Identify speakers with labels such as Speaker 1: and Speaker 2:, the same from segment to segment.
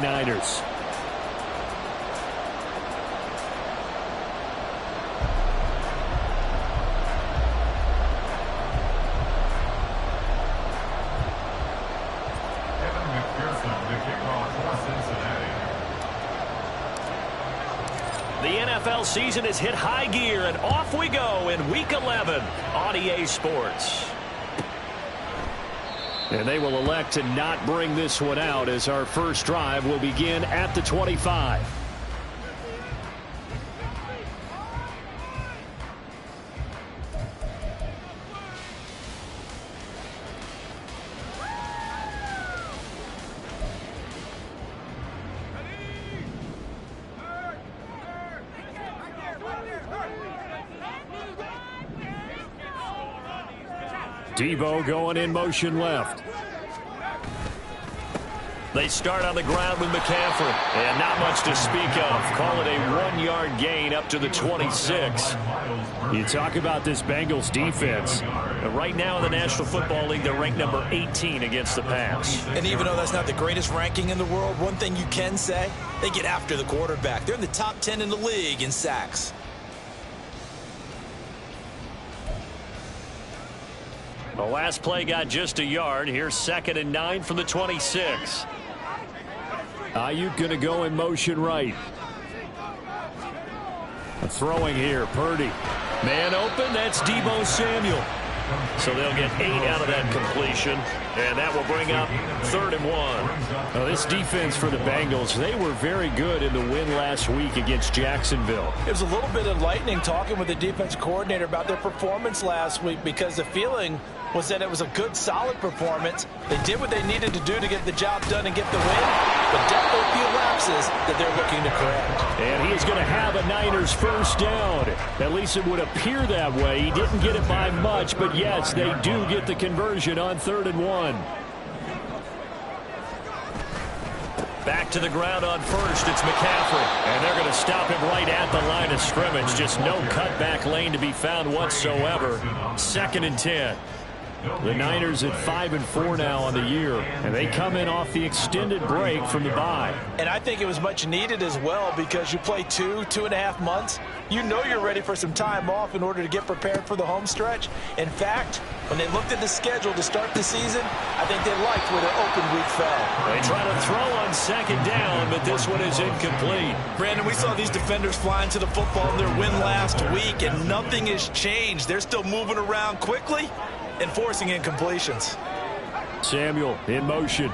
Speaker 1: 49ers.
Speaker 2: The NFL season has hit high gear, and off we go in Week 11 on EA Sports.
Speaker 1: And they will elect to not bring this one out as our first drive will begin at the 25. Deebo going in motion left.
Speaker 2: They start on the ground with McCaffrey. And not much to speak of. Call it a 1-yard gain up to the 26.
Speaker 1: You talk about this Bengals defense.
Speaker 2: Right now in the National Football League, they're ranked number 18 against the pass.
Speaker 3: And even though that's not the greatest ranking in the world, one thing you can say, they get after the quarterback. They're in the top 10 in the league in sacks.
Speaker 2: The last play got just a yard. Here's 2nd and 9 from the 26.
Speaker 1: Ayuk going to go in motion right. Throwing here, Purdy.
Speaker 2: Man open, that's Deebo Samuel. So they'll get 8 out of that completion, and that will bring up 3rd and 1.
Speaker 1: Now, this defense for the Bengals, they were very good in the win last week against Jacksonville.
Speaker 3: It was a little bit enlightening talking with the defense coordinator about their performance last week because the feeling was that it was a good, solid performance. They did what they needed to do to get the job done and get the win, but definitely a few lapses that they're looking to correct.
Speaker 1: And he is going to have a Niners first down. At least it would appear that way. He didn't get it by much, but yes, they do get the conversion on 3rd and 1.
Speaker 2: Back to the ground on first. It's McCaffrey. And they're going to stop him right at the line of scrimmage. Just no cutback lane to be found whatsoever. 2nd and 10.
Speaker 1: The Niners at 5-4 now on the year, and they come in off the extended break from the bye.
Speaker 3: And I think it was much needed as well because you play 2.5 months. You know you're ready for some time off in order to get prepared for the home stretch. In fact, when they looked at the schedule to start the season, I think they liked where their open week fell.
Speaker 2: They try to throw on 2nd down, but this one is incomplete.
Speaker 3: Brandon, we saw these defenders flying to the football in their win last week, and nothing has changed. They're still moving around quickly and forcing incompletions.
Speaker 1: Samuel in motion.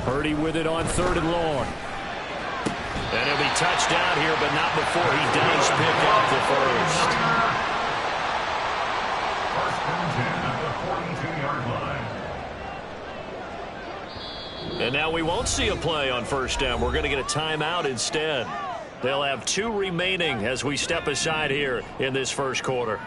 Speaker 1: Purdy with it on 3rd and long.
Speaker 2: And he'll be touchdown here, but not before he does pick up the first. And now we won't see a play on 1st down. We're going to get a timeout instead. They'll have 2 remaining as we step aside here in this first quarter.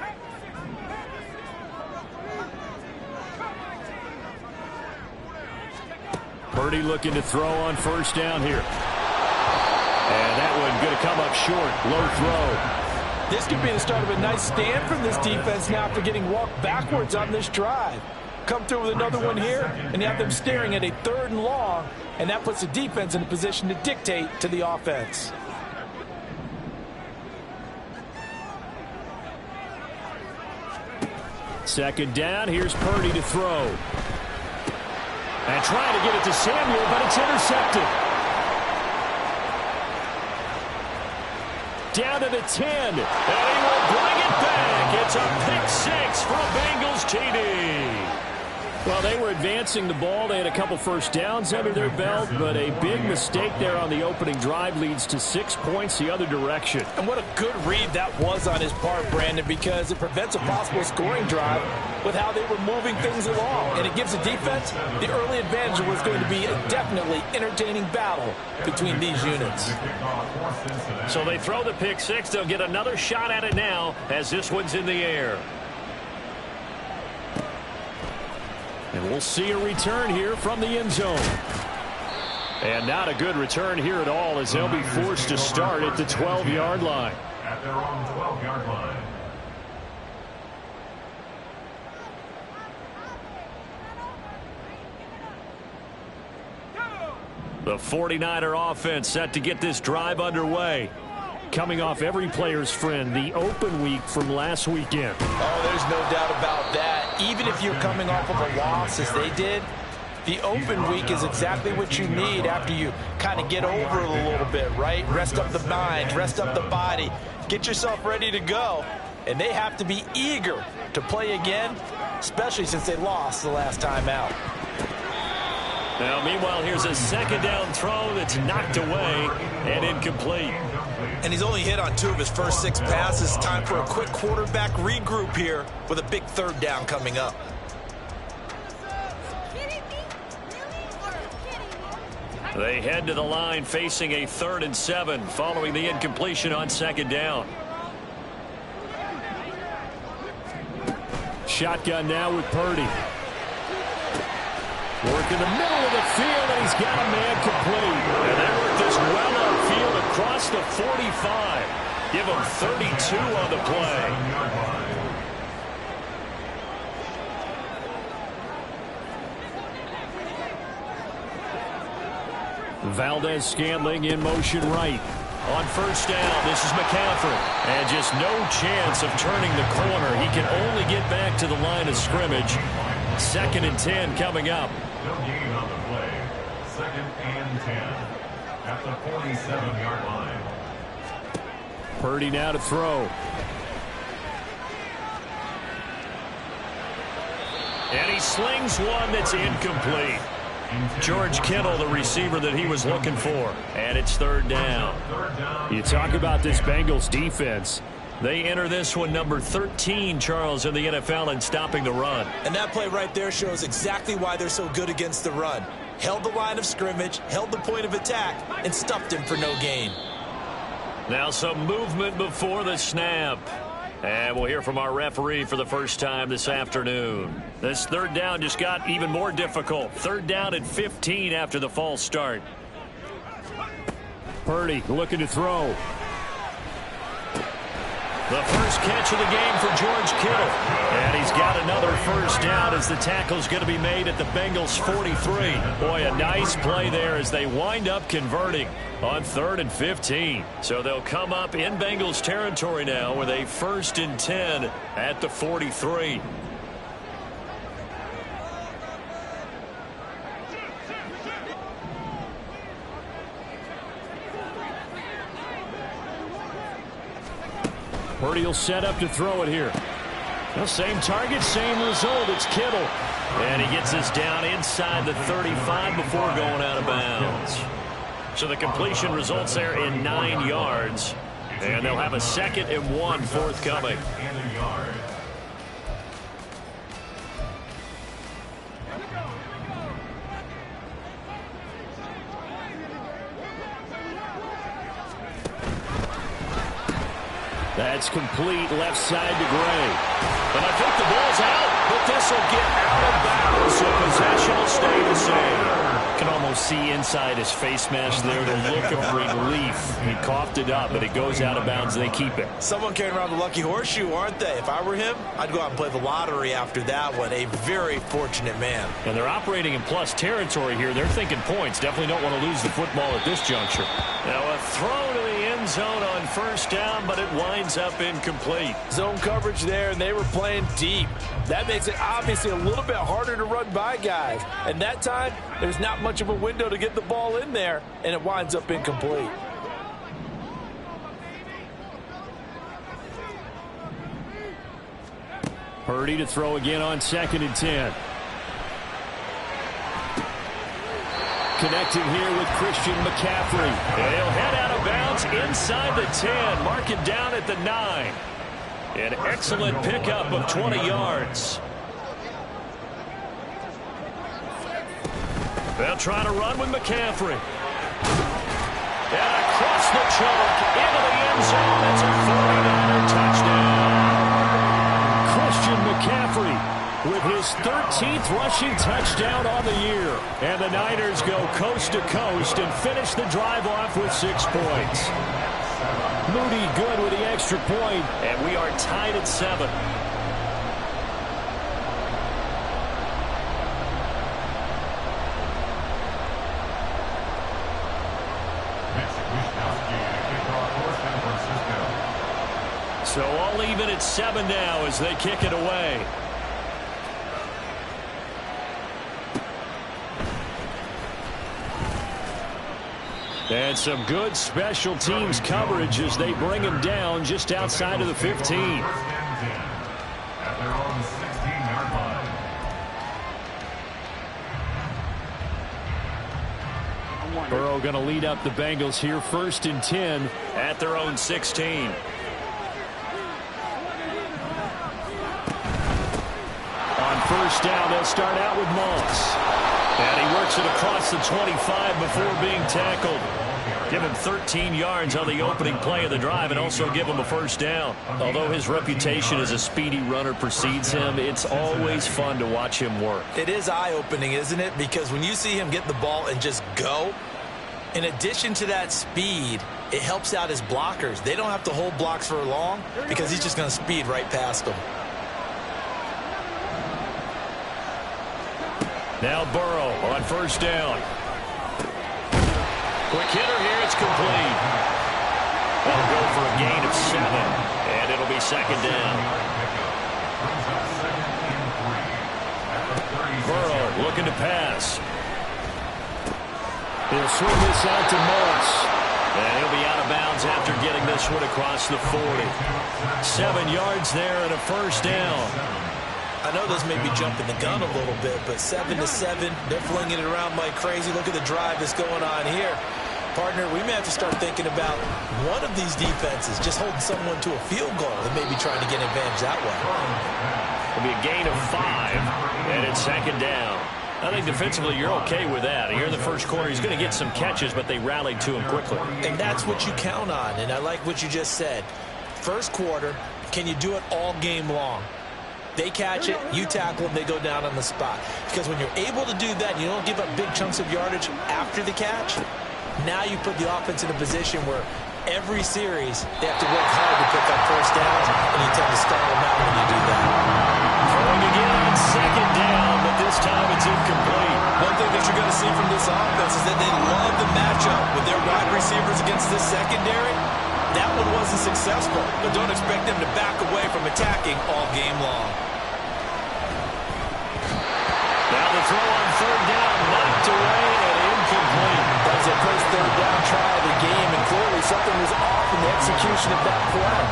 Speaker 1: Purdy looking to throw on 1st down here. And that one going to come up short. Low throw.
Speaker 3: This could be the start of a nice stand from this defense now after getting walked backwards on this drive. Come through with another one here, and you have them staring at a 3rd and long, and that puts the defense in a position to dictate to the offense.
Speaker 1: Second down, here's Purdy to throw. And trying to get it to Samuel, but it's intercepted. Down to the 10.
Speaker 2: And he will bring it back. It's a pick-6 for Bengals TD.
Speaker 1: Well, they were advancing the ball. They had a couple first downs under their belt, but a big mistake there on the opening drive leads to 6 points the other direction.
Speaker 3: And what a good read that was on his part, Brandon, because it prevents a possible scoring drive with how they were moving things along. And it gives the defense the early advantage. Was going to be a definitely entertaining battle between these units.
Speaker 2: So they throw the pick-6. They'll get another shot at it now as this one's in the air.
Speaker 1: And we'll see a return here from the end zone. And not a good return here at all as they'll be forced to start at the 12-yard line.
Speaker 4: At their own 12-yard line.
Speaker 2: The 49er offense set to get this drive underway.
Speaker 1: Coming off every player's friend, the open week from last weekend.
Speaker 3: Oh, there's no doubt about that. Even if you're coming off of a loss as they did, the open week is exactly what you need after you kind of get over it a little bit, right? Rest up the mind, rest up the body, get yourself ready to go. And they have to be eager to play again, especially since they lost the last time out.
Speaker 2: Now, meanwhile, here's a second down throw that's knocked away and incomplete.
Speaker 3: And he's only hit on 2 of his first 6 passes. Time for a quick quarterback regroup here with a big third down coming up.
Speaker 2: They head to the line facing a 3rd and 7 following the incompletion on second down.
Speaker 1: Shotgun now with Purdy. Work in the middle of the field, and he's got a man complete.
Speaker 2: And they work this well upfield across the 45. Give him 32 on the play.
Speaker 1: Valdez-Scantling in motion right.
Speaker 2: On first down, this is McCaffrey. And just no chance of turning the corner. He can only get back to the line of scrimmage. 2nd and 10 coming up.
Speaker 4: No gain on the play. 2nd and 10 at the 47-yard line.
Speaker 1: Purdy now to throw.
Speaker 2: And he slings one that's incomplete. George Kittle, the receiver that he was looking for. And it's 3rd down.
Speaker 1: You talk about this Bengals defense.
Speaker 2: They enter this one number 13, Charles, in the NFL in stopping the run.
Speaker 3: And that play right there shows exactly why they're so good against the run. Held the line of scrimmage, held the point of attack, and stuffed him for no gain.
Speaker 2: Now some movement before the snap. And we'll hear from our referee for the first time this afternoon. This 3rd down just got even more difficult. 3rd down and 15 after the false start.
Speaker 1: Purdy looking to throw.
Speaker 2: The first catch of the game for George Kittle. And he's got another first down as the tackle's going to be made at the Bengals 43. Boy, a nice play there as they wind up converting on 3rd and 15. So they'll come up in Bengals territory now with a 1st and 10 at the 43.
Speaker 1: Purdy will set up to throw it here. Well, same target, same result. It's Kittle.
Speaker 2: And he gets this down inside the 35 before going out of bounds. So the completion results there in 9 yards. And they'll have a 2nd and 1 forthcoming.
Speaker 1: That's complete left side to Gray.
Speaker 2: And I think the ball's out, but this will get out of bounds, so possession will stay the same.
Speaker 1: Can almost see inside his face mask there the look of relief. He coughed it up, but it goes out of bounds. They keep it.
Speaker 3: Someone carrying around the lucky horseshoe, aren't they? If I were him, I'd go out and play the lottery after that one. A very fortunate man.
Speaker 1: And they're operating in plus territory here. They're thinking points. Definitely don't want to lose the football at this juncture.
Speaker 2: Now a throw to the end zone on first down, but it winds up incomplete.
Speaker 3: Zone coverage there, and they were playing deep. That makes it obviously a little bit harder to run by guys. And that time, there's not much of a window to get the ball in there, and it winds up incomplete.
Speaker 1: Purdy to throw again on 2nd and 10. Connecting here with Christian McCaffrey.
Speaker 2: And he'll head out of bounds inside the 10, mark it down at the 9. An excellent pickup of 20 yards. They'll try to run with McCaffrey. And across the choke into the end zone. That's a 49er touchdown.
Speaker 1: Christian McCaffrey with his 13th rushing touchdown on the year. And the Niners go coast to coast and finish the drive off with 6 points. Moody good with the extra point.
Speaker 2: And we are tied at 7. So all even at 7 now as they kick it away. And some good special teams coverage as they bring him down just outside of the 15.
Speaker 4: At their own 16-yard line.
Speaker 1: Burrow going to lead up the Bengals here, 1st and 10
Speaker 2: at their own 16.
Speaker 1: On 1st down, they'll start out with Moss.
Speaker 2: And he works it across the 25 before being tackled. Give him 13 yards on the opening play of the drive and also give him a 1st down. Although his reputation as a speedy runner precedes him, it's always fun to watch him work.
Speaker 3: It is eye-opening, isn't it? Because when you see him get the ball and just go, in addition to that speed, it helps out his blockers. They don't have to hold blocks for long because he's just going to speed right past them.
Speaker 2: Now Burrow on 1st down. Quick hitter here, it's complete. That'll go for a gain of 7, and it'll be 2nd down. Burrow looking to pass.
Speaker 1: He'll swing this out to Moss.
Speaker 2: And he'll be out of bounds after getting this one across the 40. 7 yards there and a 1st down.
Speaker 3: I know this may be jumping the gun a little bit, but 7 to 7, they're flinging it around like crazy. Look at the drive that's going on here. Partner, we may have to start thinking about one of these defenses just holding someone to a field goal and maybe trying to get an advantage that way.
Speaker 2: It'll be a gain of 5, and it's 2nd down. I think defensively you're okay with that. Here in the 1st quarter, he's going to get some catches, but they rallied to him quickly.
Speaker 3: And that's what you count on, and I like what you just said. 1st quarter, can you do it all game long? They catch it, you tackle them, they go down on the spot. Because when you're able to do that, you don't give up big chunks of yardage after the catch, now you put the offense in a position where every series they have to work hard to pick up 1st downs, and you tend to stall them out when you do that.
Speaker 2: Throwing again on 2nd down, but this time it's incomplete.
Speaker 3: One thing that you're going to see from this offense is that they love the matchup with their wide receivers against this secondary. That one wasn't successful, but don't expect them to back away from attacking all game long.
Speaker 2: Now the throw on 3rd down, knocked away and incomplete.
Speaker 3: That was their first 3rd down try of the game, and clearly something was off in the execution of that play.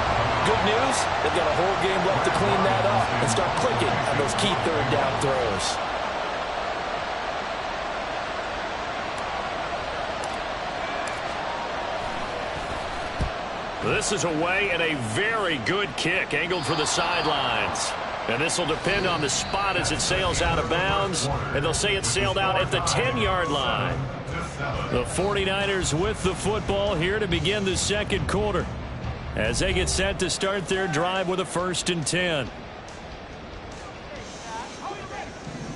Speaker 3: Good news, they've got a whole game left to clean that up and start clicking on those key 3rd down throws.
Speaker 2: This is away and a very good kick angled for the sidelines. And this will depend on the spot as it sails out of bounds. And they'll say it sailed out at the 10-yard line. The 49ers with the football here to begin the 2nd quarter as they get set to start their drive with a 1st and 10.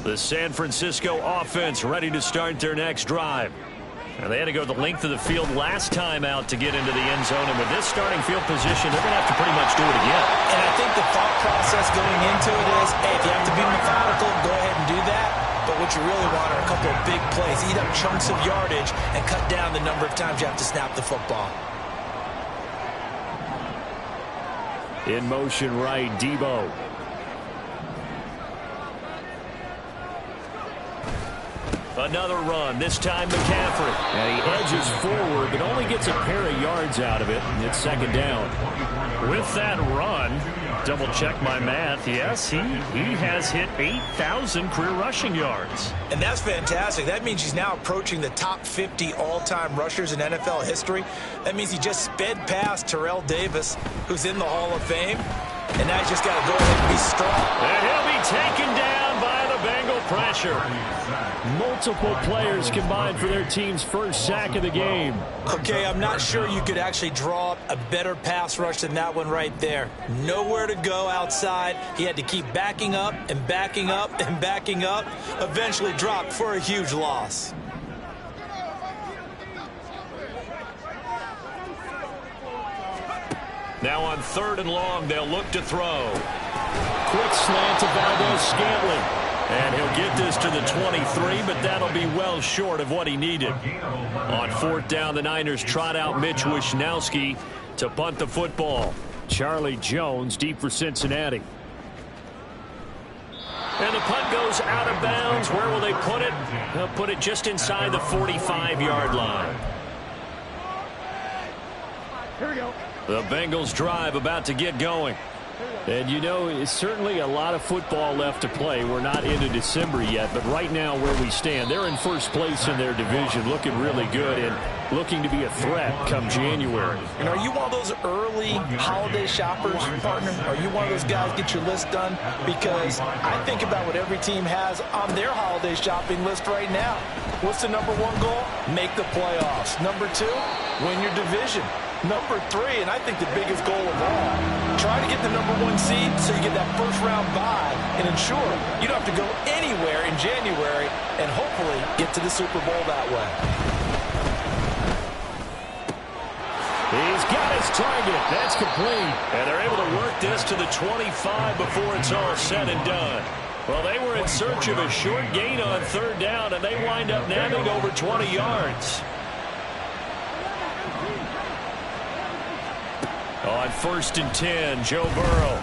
Speaker 2: The San Francisco offense ready to start their next drive. And they had to go the length of the field last time out to get into the end zone. And with this starting field position, they're going to have to pretty much do it again.
Speaker 3: And I think the thought process going into it is, hey, if you have to be methodical, go ahead and do that. But what you really want are a couple of big plays. Eat up chunks of yardage and cut down the number of times you have to snap the football.
Speaker 1: In motion right, Debo.
Speaker 2: Another run, this time McCaffrey.
Speaker 1: And he edges forward, but only gets a pair of yards out of it. And it's 2nd down.
Speaker 2: With that run, double check my math. Yes, he has hit 8,000 career rushing yards.
Speaker 3: And that's fantastic. That means he's now approaching the top 50 all-time rushers in NFL history. That means he just sped past Terrell Davis, who's in the Hall of Fame. And now he's just got to go ahead and be strong.
Speaker 2: And he'll be taken down by the Bengal pressure.
Speaker 1: Multiple players combined for their team's 1st sack of the game.
Speaker 3: Okay, I'm not sure you could actually draw up a better pass rush than that one right there. Nowhere to go outside. He had to keep backing up and backing up and backing up. Eventually dropped for a huge loss.
Speaker 2: Now on 3rd and long, they'll look to throw.
Speaker 1: Quick slant to Valdes-Scantling.
Speaker 2: And he'll get this to the 23, but that'll be well short of what he needed. On 4th down, the Niners trot out Mitch Wishnowsky to punt the football.
Speaker 1: Charlie Jones deep for Cincinnati.
Speaker 2: And the punt goes out of bounds. Where will they put it? They'll put it just inside the 45-yard line.
Speaker 5: Here we go.
Speaker 2: The Bengals drive about to get going.
Speaker 1: And you know, it's certainly a lot of football left to play. We're not into December yet, but right now where we stand, they're in first place in their division, looking really good and looking to be a threat come January.
Speaker 3: And are you one of those early holiday shoppers, partner? Are you one of those guys get your list done? Because I think about what every team has on their holiday shopping list right now. What's the number one goal? Make the playoffs. Number two, win your division. Number three, and I think the biggest goal of all, try to get the number one seed so you get that first round bye and ensure you don't have to go anywhere in January and hopefully get to the Super Bowl that way.
Speaker 1: He's got his target. That's complete.
Speaker 2: And they're able to work this to the 25 before it's all said and done. Well, they were in search of a short gain on third down, and they wind up nabbing over 20 yards. On 1st and 10, Joe Burrow.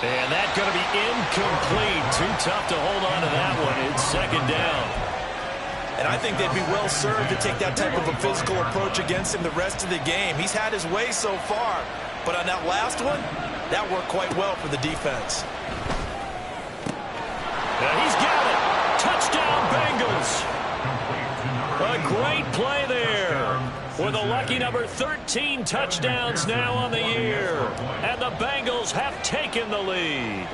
Speaker 2: And that's going to be incomplete. Too tough to hold on to that one. It's second down.
Speaker 3: And I think they'd be well served to take that type of a physical approach against him the rest of the game. He's had his way so far, but on that last one, that worked quite well for the defense.
Speaker 2: And he's got it. Touchdown, Bengals. A great play there. With a lucky number 13 touchdowns now on the year. And the Bengals have taken the lead.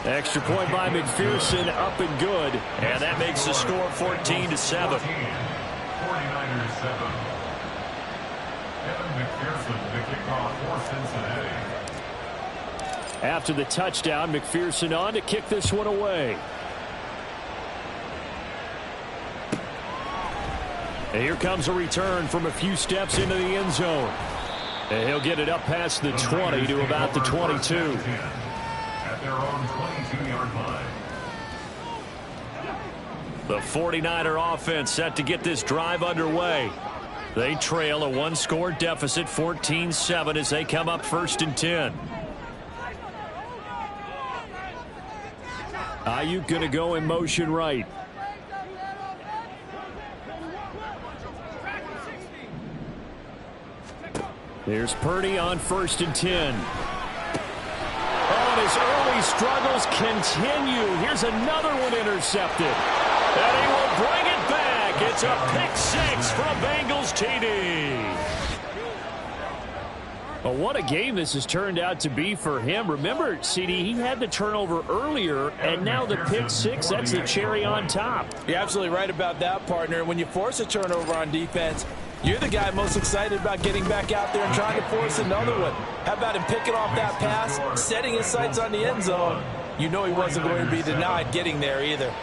Speaker 1: Extra point by McPherson, up and good.
Speaker 2: And that makes the score 14-7.
Speaker 4: 49ers 7. Evan McPherson, the kickoff for Cincinnati.
Speaker 1: After the touchdown, McPherson on to kick this one away. And here comes a return from a few steps into the end zone. And he'll get it up past the 20 to about the 22.
Speaker 4: At their own 22-yard line.
Speaker 2: The 49er offense set to get this drive underway. They trail a one-score deficit, 14-7, as they come up 1st and 10.
Speaker 1: Ayuk going to go in motion right. There's Purdy on 1st and 10. Oh, and his early struggles continue. Here's another one intercepted.
Speaker 2: And he will bring it back. It's a pick six from Bengals TD.
Speaker 1: Well, what a game this has turned out to be for him. Remember, CD, he had the turnover earlier, and now the pick six, that's the cherry on top.
Speaker 3: You're absolutely right about that, partner. When you force a turnover on defense, you're the guy most excited about getting back out there and trying to force another one. How about him picking off that pass, setting his sights on the end zone? You know he wasn't going to be denied getting there either.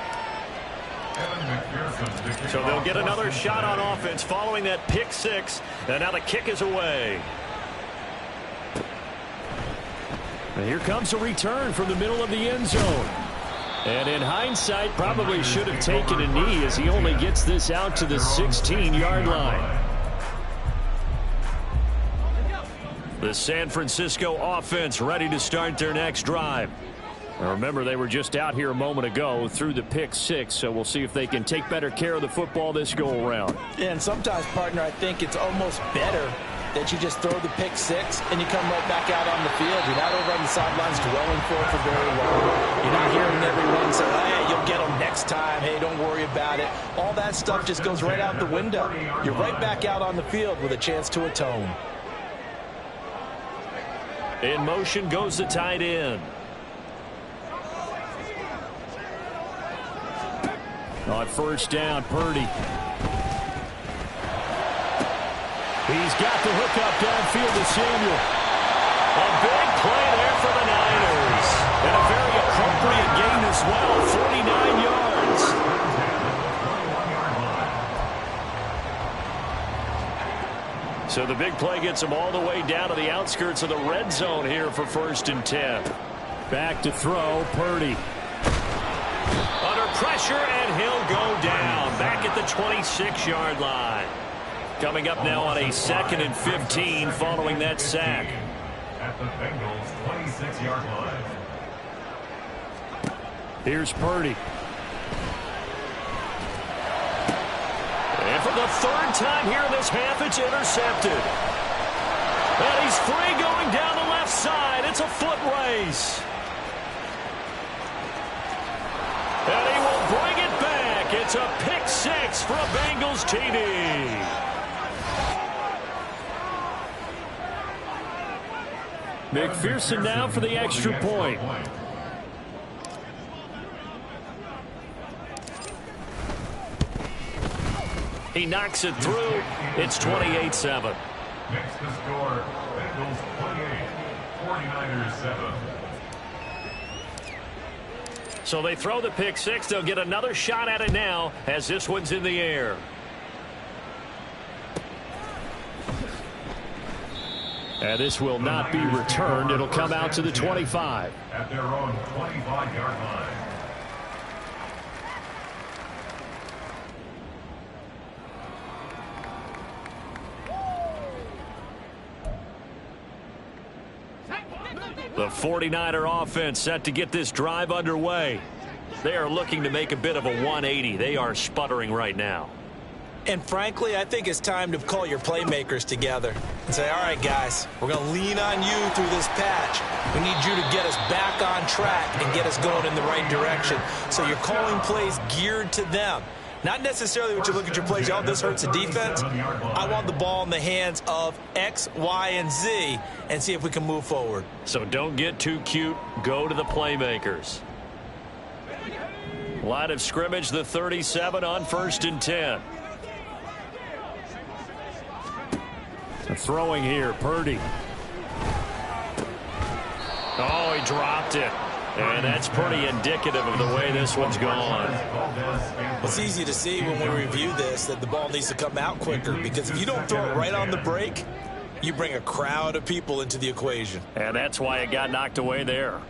Speaker 2: So they'll get another shot on offense following that pick six. And now the kick is away.
Speaker 1: And here comes a return from the middle of the end zone. And in hindsight, probably should have taken a knee as he only gets this out to the 16-yard line.
Speaker 2: The San Francisco offense ready to start their next drive.
Speaker 1: Now remember, they were just out here a moment ago through the pick six, so we'll see if they can take better care of the football this go-around.
Speaker 3: Yeah, and sometimes, partner, I think it's almost better that you just throw the pick six and you come right back out on the field. You're not over on the sidelines dwelling for it for very long. You're not hearing everyone say, hey, you'll get them next time. Hey, don't worry about it. All that stuff just goes right out the window. You're right back out on the field with a chance to atone.
Speaker 2: In motion goes the tight end.
Speaker 1: On 1st down, Purdy. He's got the hook up downfield to Samuel.
Speaker 2: A big play there for the Niners. And a very appropriate gain as well, 49 yards. So the big play gets them all the way down to the outskirts of the red zone here for 1st and 10.
Speaker 1: Back to throw, Purdy.
Speaker 2: Under pressure, and he'll go down. Back at the 26-yard line. Coming up now on a 2nd and 15 following that sack.
Speaker 4: At the Bengals' 26-yard line.
Speaker 1: Here's Purdy.
Speaker 2: And for the 3rd time here in this half, it's intercepted. And he's free going down the left side. It's a foot race. And he will bring it back. It's a pick 6 for a Bengals TD.
Speaker 1: McPherson now for the extra point.
Speaker 2: He knocks it through. It's 28-7.
Speaker 4: Next to score, Bengals 28, 49ers 7.
Speaker 2: So they throw the pick 6. They'll get another shot at it now as this one's in the air.
Speaker 1: And this will not be returned. It'll come out to the 25.
Speaker 4: At their own 25-yard line.
Speaker 2: The 49er offense set to get this drive underway. They are looking to make a bit of a 180. They are sputtering right now.
Speaker 3: And frankly, I think it's time to call your playmakers together and say, all right, guys, we're going to lean on you through this patch. We need you to get us back on track and get us going in the right direction. So you're calling plays geared to them. Not necessarily when you look at your plays, oh, this hurts the defense. I want the ball in the hands of X, Y, and Z and see if we can move forward.
Speaker 2: So don't get too cute. Go to the playmakers. Line of scrimmage, the 37 on 1st and 10.
Speaker 1: Throwing here, Purdy.
Speaker 2: Oh, he dropped it. And that's pretty indicative of the way this one's gone.
Speaker 3: It's easy to see when we review this that the ball needs to come out quicker, because if you don't throw it right on the break, you bring a crowd of people into the equation.
Speaker 2: And that's why it got knocked away there.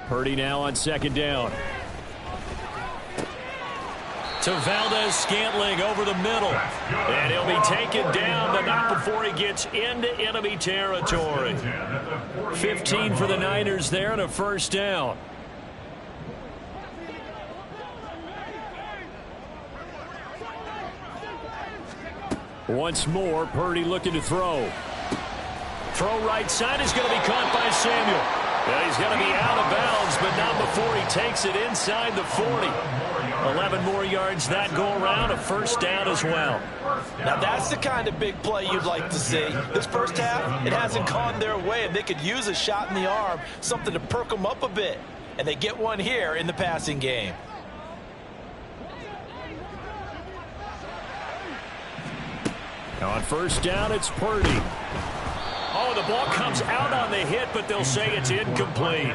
Speaker 1: Purdy now on 2nd down.
Speaker 2: To Valdez-Scantling over the middle. And he'll be taken down, but not before he gets into enemy territory. 15 for the Niners there and a 1st down.
Speaker 1: Once more, Purdy looking to throw.
Speaker 2: Throw right side is going to be caught by Samuel. And he's going to be out of bounds, but not before he takes it inside the 40. 11 more yards that go around, a 1st down as well.
Speaker 3: Now that's the kind of big play you'd like to see. This first half, it hasn't gone their way, and they could use a shot in the arm, something to perk them up a bit. And they get one here in the passing game.
Speaker 1: On 1st down, it's Purdy.
Speaker 2: Oh, the ball comes out on the hit, but they'll say it's incomplete.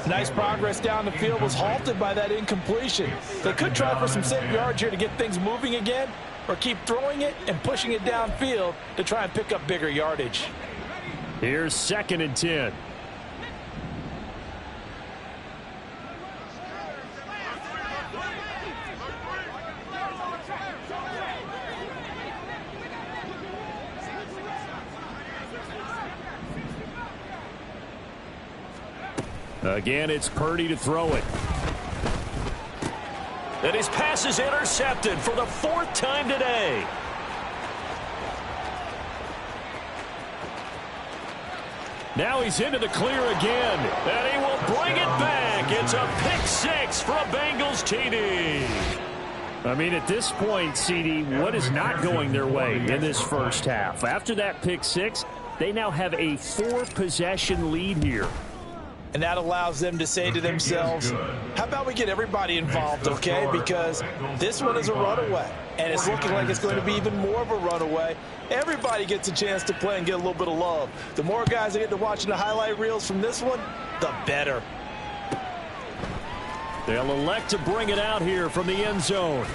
Speaker 3: Nice progress down the field was halted by that incompletion. They could try for some safe yards here to get things moving again, or keep throwing it and pushing it downfield to try and pick up bigger yardage.
Speaker 1: Here's 2nd and 10. Again, it's Purdy to throw it.
Speaker 2: And his pass is intercepted for the 4th time today.
Speaker 1: Now he's into the clear again.
Speaker 2: And he will bring it back. It's a pick 6 for a Bengals TD.
Speaker 1: I mean, at this point, CD, what is not going their way in this first half? After that pick 6, they now have a 4-possession lead here.
Speaker 3: And that allows them to say to themselves, how about we get everybody involved, okay? Because this one is a runaway, and it's looking like it's going to be even more of a runaway. Everybody gets a chance to play and get a little bit of love. The more guys that get to watching the highlight reels from this one, the better.
Speaker 1: They'll elect to bring it out here from the end zone.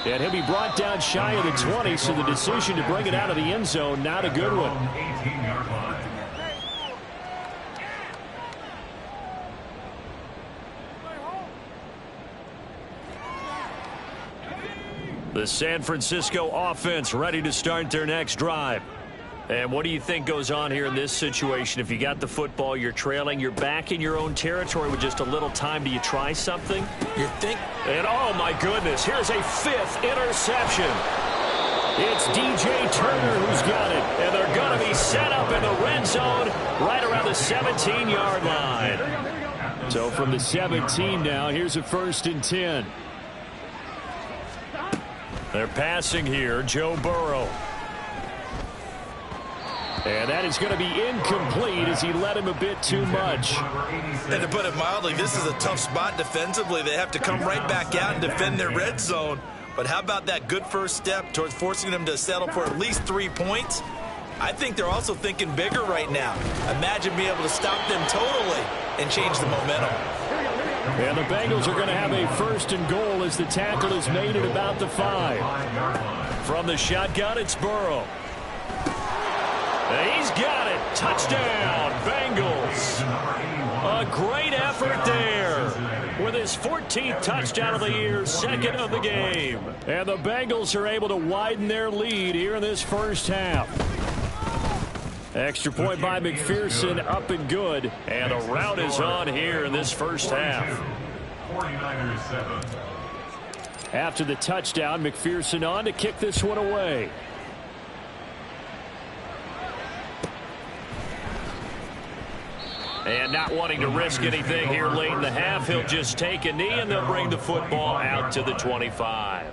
Speaker 1: And he'll be brought down shy of the 20, so the decision to bring it out of the end zone, not a good one.
Speaker 4: 18-yard line.
Speaker 2: The San Francisco offense ready to start their next drive. And what do you think goes on here in this situation? If you got the football, you're trailing, you're back in your own territory with just a little time. Do you try something? And oh my goodness, here's a 5th interception. It's DJ Turner who's got it. And they're going to be set up in the red zone right around the 17-yard line.
Speaker 1: So from the 17 now, here's a 1st and 10.
Speaker 2: They're passing here, Joe Burrow.
Speaker 1: And that is going to be incomplete as he led him a bit too much.
Speaker 3: And to put it mildly, this is a tough spot defensively. They have to come right back out and defend their red zone. But how about that good first step towards forcing them to settle for at least 3 points? I think they're also thinking bigger right now. Imagine being able to stop them totally and change the momentum.
Speaker 1: And the Bengals are going to have a 1st and goal as the tackle is made at about the 5.
Speaker 2: From the shotgun, it's Burrow. He's got it. Touchdown, Bengals. A great effort there with his 14th touchdown of the year, 2nd of the game.
Speaker 1: And the Bengals are able to widen their lead here in this first half. Extra point by McPherson, up and good.
Speaker 2: And a rout is on here in this first half.
Speaker 4: 49ers 7.
Speaker 1: After the touchdown, McPherson on to kick this one away.
Speaker 2: And not wanting to risk anything here late in the half, he'll just take a knee and they'll bring the football out to the 25.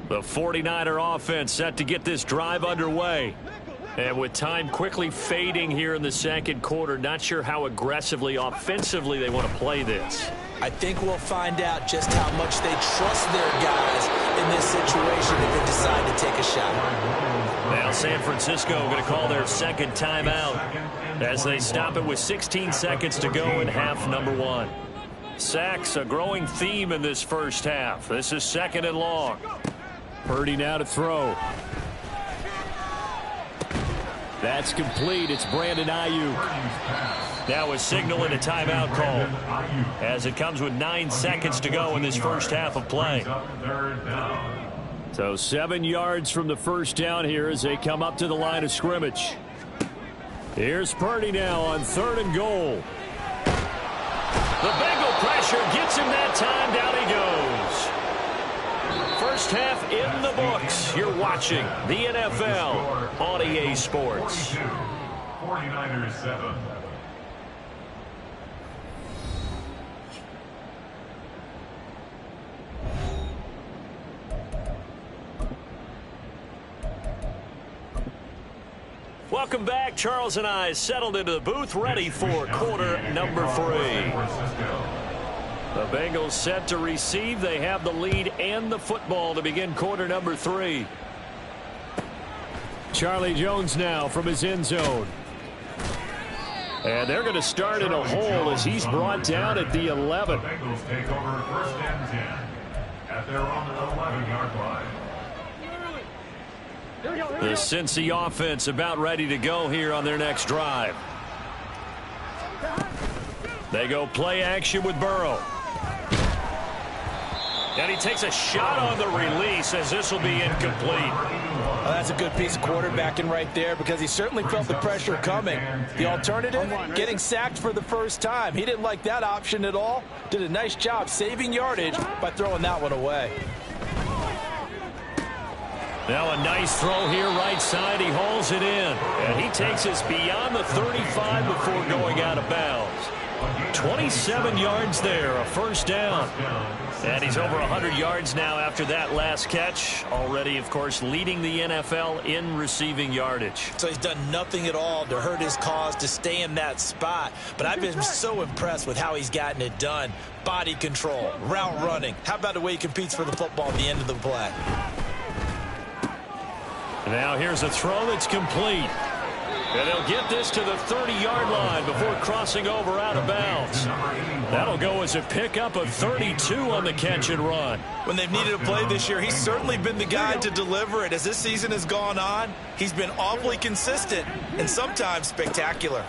Speaker 2: The 49er offense set to get this drive underway. And with time quickly fading here in the second quarter, not sure how aggressively, offensively they want to play this.
Speaker 3: I think we'll find out just how much they trust their guys in this situation if they decide to take a shot.
Speaker 2: Now San Francisco going to call their 2nd timeout as they stop it with 16 seconds to go in half number 1. Sacks, a growing theme in this first half. This is 2nd and long.
Speaker 1: Purdy now to throw. That's complete. It's Brandon Ayuk.
Speaker 2: Now a signal and a timeout call as it comes with 9 seconds to go in this first half of play.
Speaker 1: So 7 yards from the first down here as they come up to the line of scrimmage. Here's Purdy now on 3rd and goal.
Speaker 2: The Bengal pressure gets him that time. Down he goes. First half in the books. You're watching the NFL on EA Sports.
Speaker 4: 49ers 7.
Speaker 2: Welcome back. Charles and I settled into the booth, ready for quarter number 3. The Bengals set to receive. They have the lead and the football to begin quarter number 3.
Speaker 1: Charlie Jones now from his end zone. And they're going to start in a hole as he's brought down at the 11.
Speaker 4: The Bengals take over 1st and 10 at their own 11-yard line.
Speaker 2: The Cincy offense about ready to go here on their next drive. They go play action with Burrow. And he takes a shot on the release as this will be incomplete.
Speaker 3: Well, that's a good piece of quarterbacking right there because he certainly felt the pressure coming. The alternative, getting sacked for the first time. He didn't like that option at all. Did a nice job saving yardage by throwing that one away.
Speaker 2: Now a nice throw here right side. He hauls it in. And he takes us beyond the 35 before going out of bounds. 27 yards there, a first down. And he's over 100 yards now after that last catch. Already, of course, leading the NFL in receiving yardage.
Speaker 3: So he's done nothing at all to hurt his cause to stay in that spot. But I've been so impressed with how he's gotten it done. Body control, route running. How about the way he competes for the football at the end of the play?
Speaker 2: Now here's a throw that's complete. And they'll get this to the 30-yard line before crossing over out of bounds. That'll go as a pickup of 32 on the catch and run.
Speaker 3: When they've needed a play this year, he's certainly been the guy to deliver it. As this season has gone on, he's been awfully consistent and sometimes spectacular.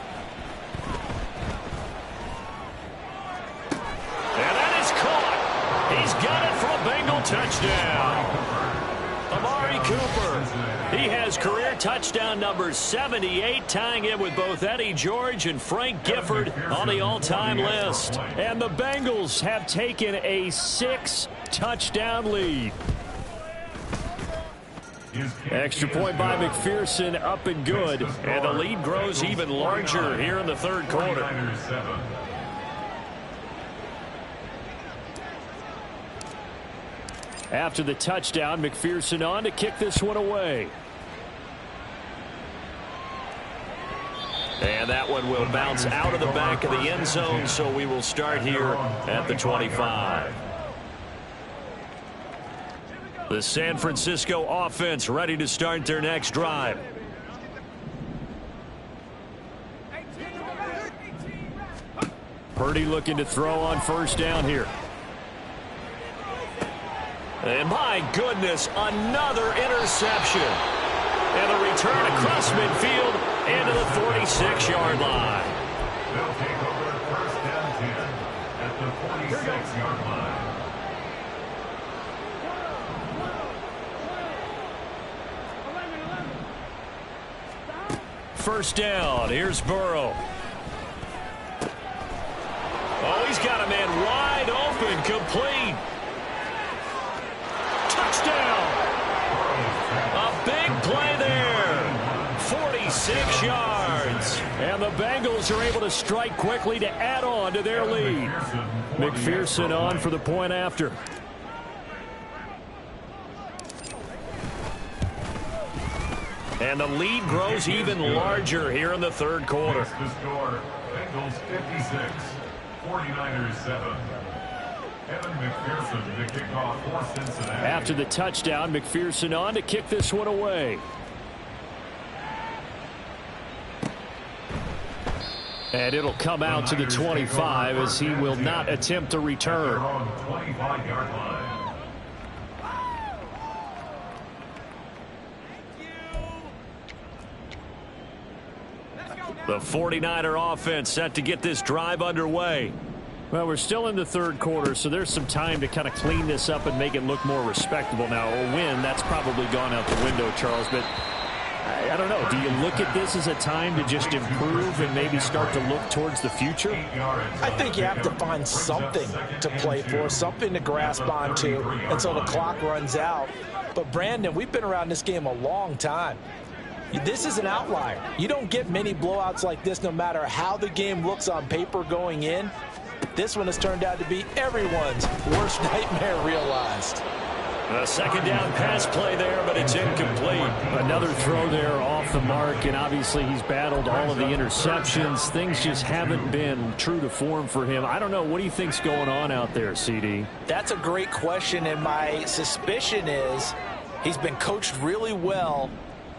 Speaker 2: And that is caught. He's got it for a Bengal touchdown. Amari Cooper. He has career touchdown number 78, tying it with both Eddie George and Frank Gifford on the all-time list.
Speaker 1: And the Bengals have taken a 6-touchdown lead. Extra point by McPherson, up and good.
Speaker 2: And the lead grows even larger here in the third quarter.
Speaker 1: After the touchdown, McPherson on to kick this one away.
Speaker 2: And that one will bounce out of the back of the end zone, so we will start here at the 25. The San Francisco offense ready to start their next drive.
Speaker 1: Purdy looking to throw on first down here.
Speaker 2: And my goodness, another interception. And a return across midfield into the 46-yard line.
Speaker 4: They'll take over first down 10 at the 46-yard line.
Speaker 2: First down, here's Burrow. Oh, he's got a man wide open, complete. Touchdown! A big play there. 46 yards.
Speaker 1: And the Bengals are able to strike quickly to add on to their lead. McPherson on for the point after.
Speaker 2: And the lead grows even larger here in the third quarter.
Speaker 4: The score, Bengals 56, 49ers 7. Evan McPherson to kick off for Cincinnati.
Speaker 1: After the touchdown, McPherson on to kick this one away. And it'll come out to the 25 as he will not attempt to return.
Speaker 4: 25-yard line.
Speaker 2: The 49er offense set to get this drive underway.
Speaker 1: Well, we're still in the third quarter, so there's some time to kind of clean this up and make it look more respectable. Now, a win, that's probably gone out the window, Charles, but I don't know. Do you look at this as a time to just improve and maybe start to look towards the future?
Speaker 3: I think you have to find something to play for, something to grasp onto until the clock runs out. But, Brandon, we've been around this game a long time. This is an outlier. You don't get many blowouts like this no matter how the game looks on paper going in. This one has turned out to be everyone's worst nightmare realized.
Speaker 2: A second down pass play there, but it's incomplete.
Speaker 1: Another throw there off the mark, and obviously he's battled all of the interceptions. Things just haven't been true to form for him. I don't know. What do you think's going on out there, CD?
Speaker 3: That's a great question, and my suspicion is he's been coached really well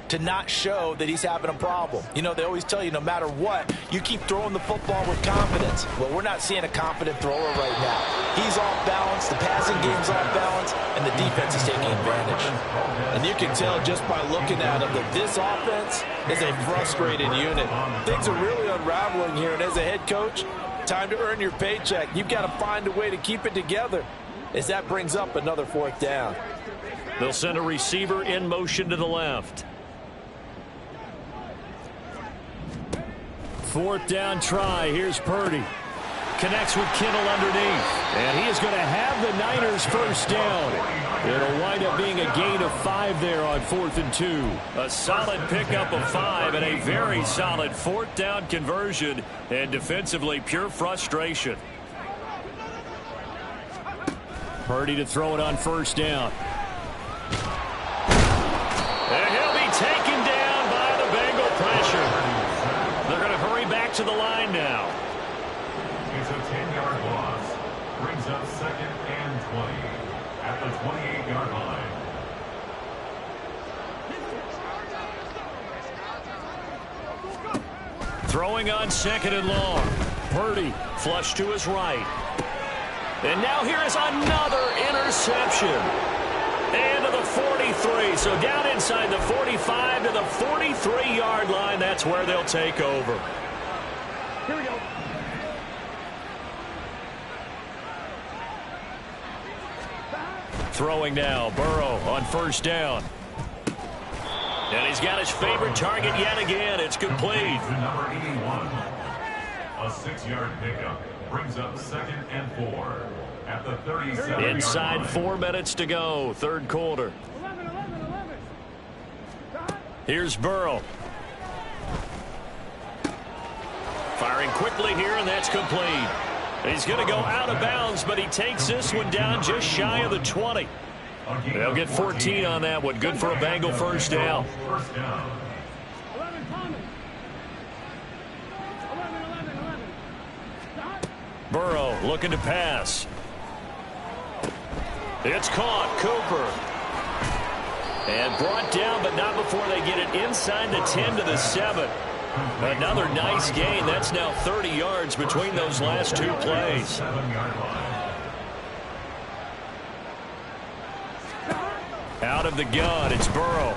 Speaker 3: to not show that he's having a problem. You know, they always tell you no matter what, you keep throwing the football with confidence. Well, we're not seeing a confident thrower right now. He's off balance, the passing game's off balance, and the defense is taking advantage. And you can tell just by looking at him that this offense is a frustrated unit. Things are really unraveling here, and as a head coach, time to earn your paycheck. You've got to find a way to keep it together as that brings up another fourth down.
Speaker 2: They'll send a receiver in motion to the left.
Speaker 1: Fourth down try. Here's Purdy. Connects with Kittle underneath. And he is going to have the Niners first down. It'll wind up being a gain of 5 there on 4th and 2.
Speaker 2: A solid pickup of 5 and a very solid fourth down conversion. And defensively, pure frustration.
Speaker 1: Purdy to throw it on first down.
Speaker 2: And he'll be taken down by the Bengal pressure. They're going to hurry back to the line now.
Speaker 4: It's a 10-yard loss. Brings up second and 20 at the 28-yard line.
Speaker 2: Throwing on 2nd and long. Purdy flush to his right. And now here is another interception. And to the 43. So down inside the 45 to the 43-yard line. That's where they'll take over.
Speaker 5: Here we go.
Speaker 2: Throwing now. Burrow on 1st down. And he's got his favorite target yet again. It's complete.
Speaker 4: To number 81. A 6-yard pickup brings up 2nd and 4 at the 37.
Speaker 2: Inside 4 minutes to go. 3rd quarter.
Speaker 5: 11.
Speaker 2: Here's Burrow. Firing quickly here, and that's complete. He's going to go out of bounds, but he takes this one down just shy of the 20. They'll get 14 on that one. Good for a Bengal 1st down.
Speaker 5: 11, Thomas. 11. Stop.
Speaker 2: Burrow looking to pass. It's caught. Cooper. And brought down, but not before they get it inside the 10 to the 7. Another nice gain. That's now 30 yards between those last 2 plays. Out of the gun, it's Burrow.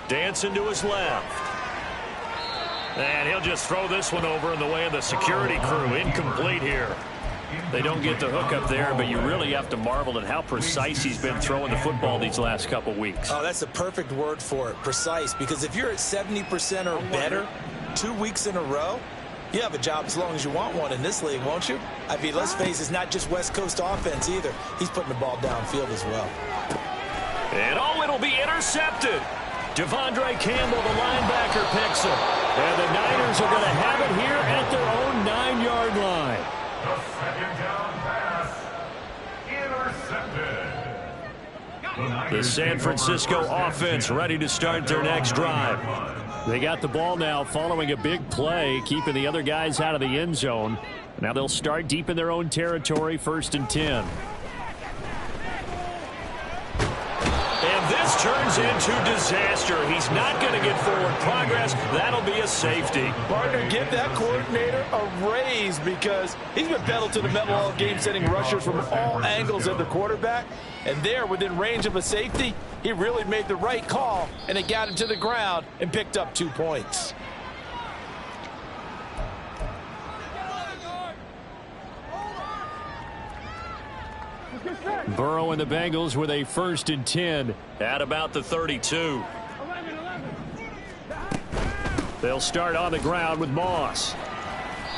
Speaker 2: Dancing to his left. And he'll just throw this one over in the way of the security crew. Incomplete here. They don't get the hook up there, but you really have to marvel at how precise he's been throwing the football these last couple weeks.
Speaker 3: Oh, that's the perfect word for it, precise, because if you're at 70% or better 2 weeks in a row, you have a job as long as you want one in this league, won't you? I mean, let's face it, it's not just West Coast offense either. He's putting the ball downfield as well.
Speaker 2: And it'll be intercepted. Devondre Campbell, the linebacker, picks it. And the Niners are going to have it here at their own 9-yard line.
Speaker 4: The 2nd down pass intercepted.
Speaker 2: The San Francisco offense ready to start their next drive.
Speaker 1: They got the ball now following a big play, keeping the other guys out of the end zone. Now they'll start deep in their own territory, 1st and 10.
Speaker 2: And this turns into disaster. He's not going to get forward progress. That'll be a safety.
Speaker 3: Partner, give that coordinator a raise because he's been pedal to the metal all game, sending rushers from all angles at the quarterback. And there, within range of a safety, he really made the right call, and it got him to the ground and picked up 2 points.
Speaker 1: Burrow and the Bengals with a 1st and 10
Speaker 2: at about the 32.
Speaker 5: 11.
Speaker 1: They'll start on the ground with Moss.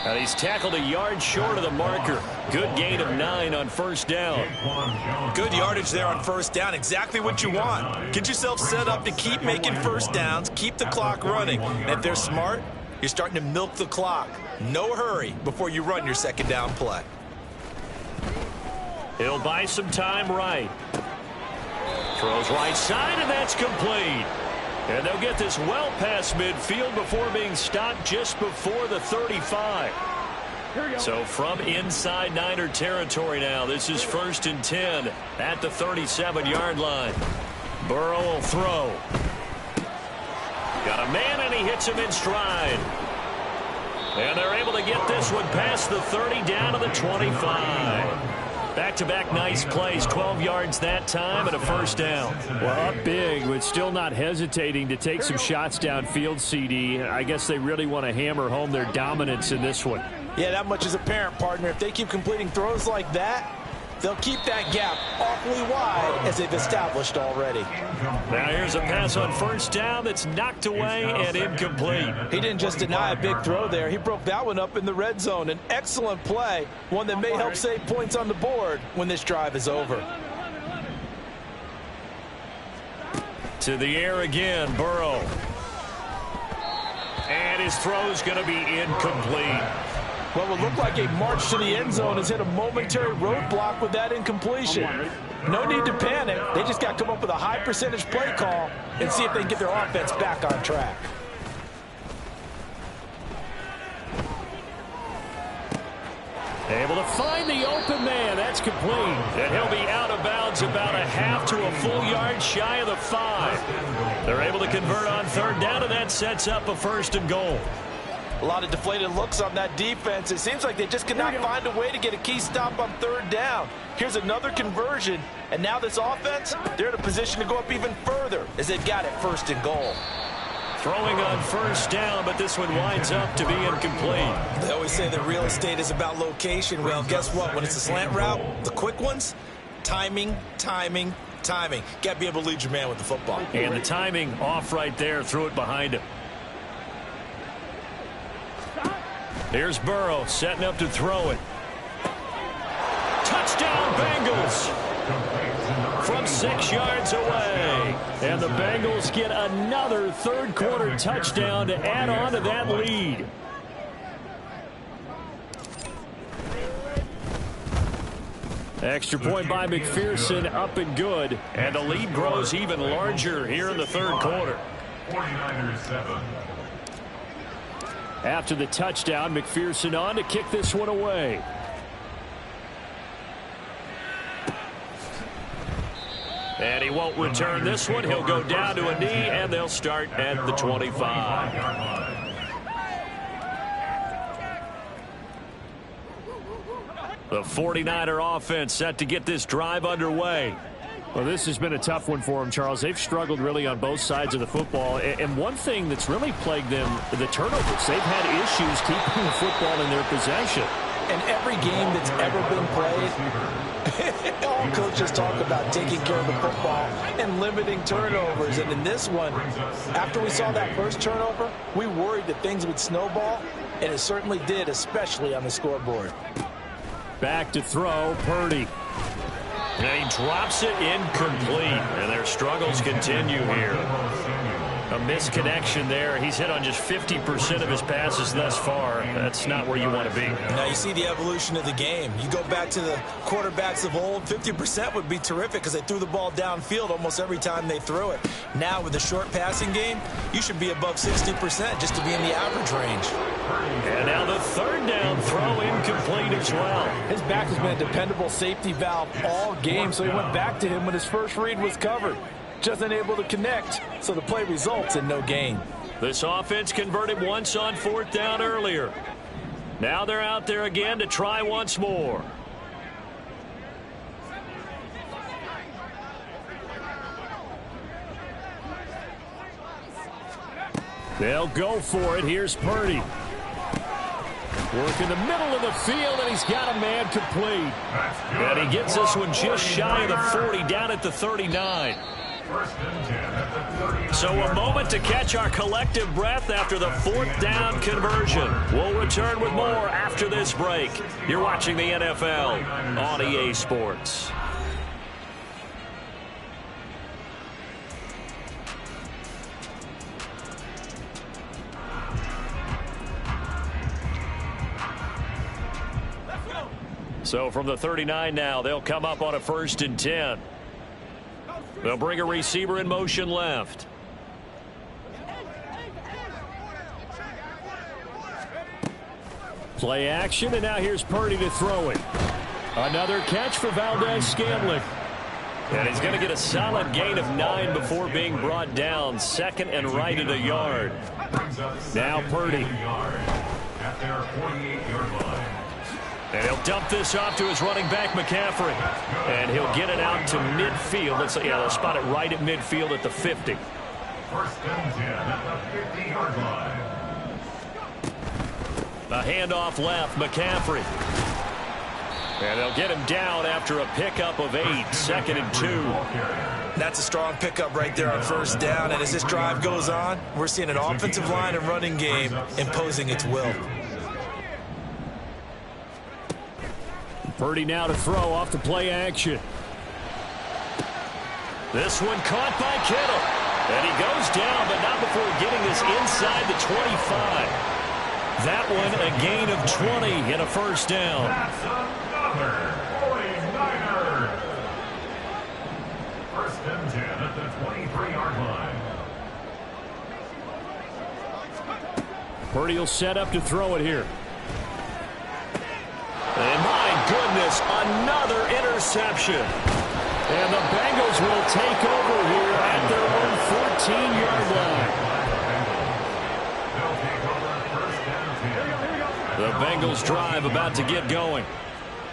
Speaker 2: And he's tackled a yard short of the marker. Good gain of 9 on 1st down.
Speaker 3: Good yardage there on 1st down. Exactly what you want. Get yourself set up to keep making 1st downs, keep the clock running. And if they're smart, you're starting to milk the clock. No hurry before you run your 2nd down play.
Speaker 2: He'll buy some time right. Throws right side, and that's complete. And they'll get this well past midfield before being stopped just before the 35. So from inside Niner territory now, this is 1st and 10 at the 37-yard line. Burrow will throw. Got a man, and he hits him in stride. And they're able to get this one past the 30 down to the 25. Back-to-back nice plays, 12 yards that time and a 1st down.
Speaker 1: Well, up big, but still not hesitating to take some shots downfield, CD. I guess they really want to hammer home their dominance in this one.
Speaker 3: Yeah, that much is apparent, partner. If they keep completing throws like that, they'll keep that gap awfully wide as they've established already.
Speaker 2: Now here's a pass on 1st down that's knocked away and incomplete.
Speaker 3: He didn't just deny a big throw there. He broke that one up in the red zone. An excellent play, one that may help save points on the board when this drive is over.
Speaker 2: To the air again, Burrow. And his throw's going to be incomplete.
Speaker 3: What will look like a march to the end zone has hit a momentary roadblock with that incompletion. No need to panic. They just got to come up with a high percentage play call and see if they can get their offense back on track.
Speaker 1: Able to find the open man. That's complete. And he'll be out of bounds about a half to a full yard shy of the 5. They're able to convert on third down, and that sets up a 1st and goal.
Speaker 3: A lot of deflated looks on that defense. It seems like they just cannot find a way to get a key stop on third down. Here's another conversion, and now this offense, they're in a position to go up even further as they've got it 1st and goal.
Speaker 1: Throwing on 1st down, but this one winds up to be incomplete.
Speaker 3: They always say that real estate is about location. Well, guess what? When it's a slant route, the quick ones, timing. Got to be able to lead your man with the football.
Speaker 1: And the timing off right there. Threw it behind him. Here's Burrow setting up to throw it. Touchdown, Bengals! From 6 yards away. And the Bengals get another third-quarter touchdown to add on to that lead. Extra point by McPherson, up and good. And the lead grows even larger here in the third quarter.
Speaker 4: 49ers 7.
Speaker 1: After the touchdown, McPherson on to kick this one away. And he won't return this one. He'll go down to a knee, and they'll start at the 25. The 49er offense set to get this drive underway. Well, this has been a tough one for them, Charles. They've struggled really on both sides of the football. And one thing that's really plagued them, the turnovers. They've had issues keeping the football in their possession.
Speaker 3: And every game that's ever been played, all coaches talk about taking care of the football and limiting turnovers. And in this one, after we saw that first turnover, we worried that things would snowball, and it certainly did, especially on the scoreboard.
Speaker 1: Back to throw, Purdy. And he drops it incomplete. And their struggles continue here. A misconnection there. He's hit on just 50% of his passes thus far. That's not where you want to be.
Speaker 3: Now you see the evolution of the game. You go back to the quarterbacks of old, 50% would be terrific because they threw the ball downfield almost every time they threw it. Now with the short passing game, you should be above 60% just to be in the average range.
Speaker 1: And now the third down throw incomplete as well.
Speaker 3: His back has been a dependable safety valve all game, so he went back to him when his first read was covered. Just unable to connect, so the play results in no gain.
Speaker 1: This offense converted once on 4th down earlier. Now they're out there again to try once more. They'll go for it. Here's Purdy. Work in the middle of the field, and he's got a man complete. And he gets this one just shy of the 40, down at the 39. So a moment to catch our collective breath after the 4th down conversion. We'll return with more after this break. You're watching the NFL on EA Sports. So from the 39 now, they'll come up on a 1st and 10. They'll bring a receiver in motion left. Play action, and now here's Purdy to throw it. Another catch for Valdez-Scantling. And he's going to get a solid gain of 9 before being brought down. 2nd and right at a yard. Now Purdy.
Speaker 4: At their 48-yard line.
Speaker 1: And he'll dump this off to his running back, McCaffrey. And he'll get it out to midfield. They'll spot it right at midfield at the 50.
Speaker 4: 1st and 10 at the 50-yard line.
Speaker 1: A handoff left, McCaffrey. And they'll get him down after a pickup of 8. 2nd and 2.
Speaker 3: That's a strong pickup right there on 1st down. And as this drive goes on, we're seeing an offensive line and running game imposing its will.
Speaker 1: Purdy now to throw off the play action. This one caught by Kittle. And he goes down, but not before getting this inside the 25. That one a gain of 20 and a 1st down.
Speaker 4: That's another 49er. 1st and 10 at the 23-yard line.
Speaker 1: Purdy will set up to throw it here. And
Speaker 2: Davis, another interception. And the Bengals will take over here at their own 14-yard line. The Bengals drive about to get going.